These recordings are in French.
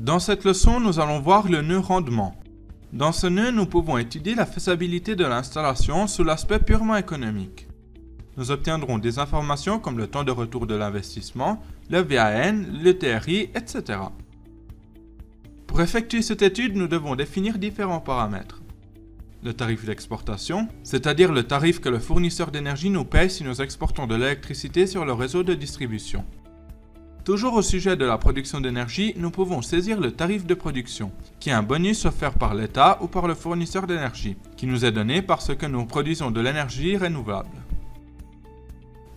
Dans cette leçon, nous allons voir le nœud rendement. Dans ce nœud, nous pouvons étudier la faisabilité de l'installation sous l'aspect purement économique. Nous obtiendrons des informations comme le temps de retour de l'investissement, le VAN, le TRI, etc. Pour effectuer cette étude, nous devons définir différents paramètres. Le tarif d'exportation, c'est-à-dire le tarif que le fournisseur d'énergie nous paye si nous exportons de l'électricité sur le réseau de distribution. Toujours au sujet de la production d'énergie, nous pouvons saisir le tarif de production, qui est un bonus offert par l'État ou par le fournisseur d'énergie, qui nous est donné parce que nous produisons de l'énergie renouvelable.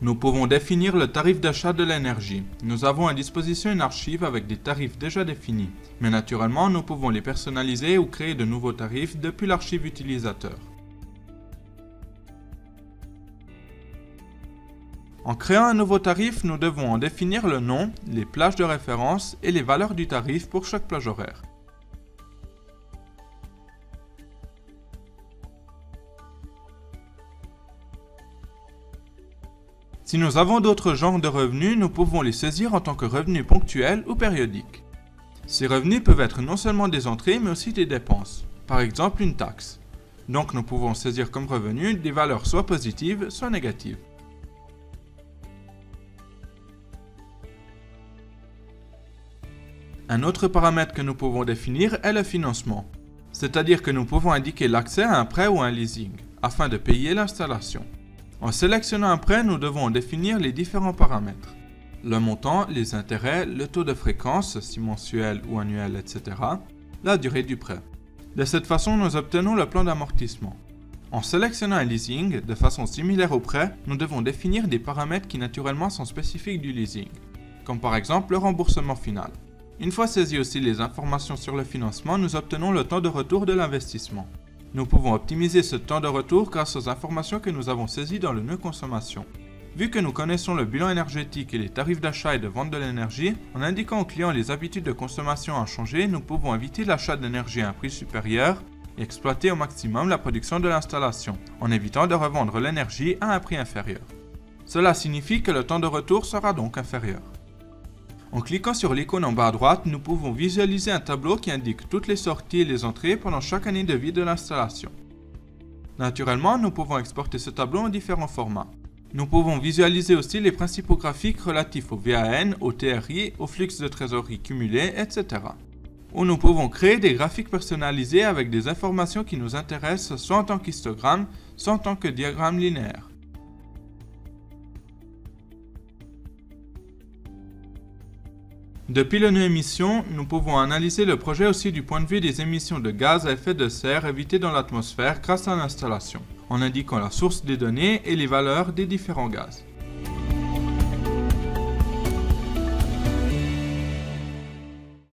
Nous pouvons définir le tarif d'achat de l'énergie. Nous avons à disposition une archive avec des tarifs déjà définis, mais naturellement nous pouvons les personnaliser ou créer de nouveaux tarifs depuis l'archive utilisateur. En créant un nouveau tarif, nous devons en définir le nom, les plages de référence et les valeurs du tarif pour chaque plage horaire. Si nous avons d'autres genres de revenus, nous pouvons les saisir en tant que revenus ponctuels ou périodiques. Ces revenus peuvent être non seulement des entrées mais aussi des dépenses, par exemple une taxe. Donc nous pouvons saisir comme revenus des valeurs soit positives, soit négatives. Un autre paramètre que nous pouvons définir est le financement, c'est-à-dire que nous pouvons indiquer l'accès à un prêt ou un leasing, afin de payer l'installation. En sélectionnant un prêt, nous devons définir les différents paramètres. Le montant, les intérêts, le taux de fréquence, si mensuel ou annuel, etc. La durée du prêt. De cette façon, nous obtenons le plan d'amortissement. En sélectionnant un leasing, de façon similaire au prêt, nous devons définir des paramètres qui naturellement sont spécifiques du leasing, comme par exemple le remboursement final. Une fois saisies aussi les informations sur le financement, nous obtenons le temps de retour de l'investissement. Nous pouvons optimiser ce temps de retour grâce aux informations que nous avons saisies dans le nœud consommation. Vu que nous connaissons le bilan énergétique et les tarifs d'achat et de vente de l'énergie, en indiquant aux clients les habitudes de consommation à changer, nous pouvons éviter l'achat d'énergie à un prix supérieur et exploiter au maximum la production de l'installation, en évitant de revendre l'énergie à un prix inférieur. Cela signifie que le temps de retour sera donc inférieur. En cliquant sur l'icône en bas à droite, nous pouvons visualiser un tableau qui indique toutes les sorties et les entrées pendant chaque année de vie de l'installation. Naturellement, nous pouvons exporter ce tableau en différents formats. Nous pouvons visualiser aussi les principaux graphiques relatifs au VAN, au TRI, au flux de trésorerie cumulé, etc. Ou nous pouvons créer des graphiques personnalisés avec des informations qui nous intéressent soit en tant qu'histogramme, soit en tant que diagramme linéaire. Depuis le nœud émissions, nous pouvons analyser le projet aussi du point de vue des émissions de gaz à effet de serre évitées dans l'atmosphère grâce à l'installation, en indiquant la source des données et les valeurs des différents gaz.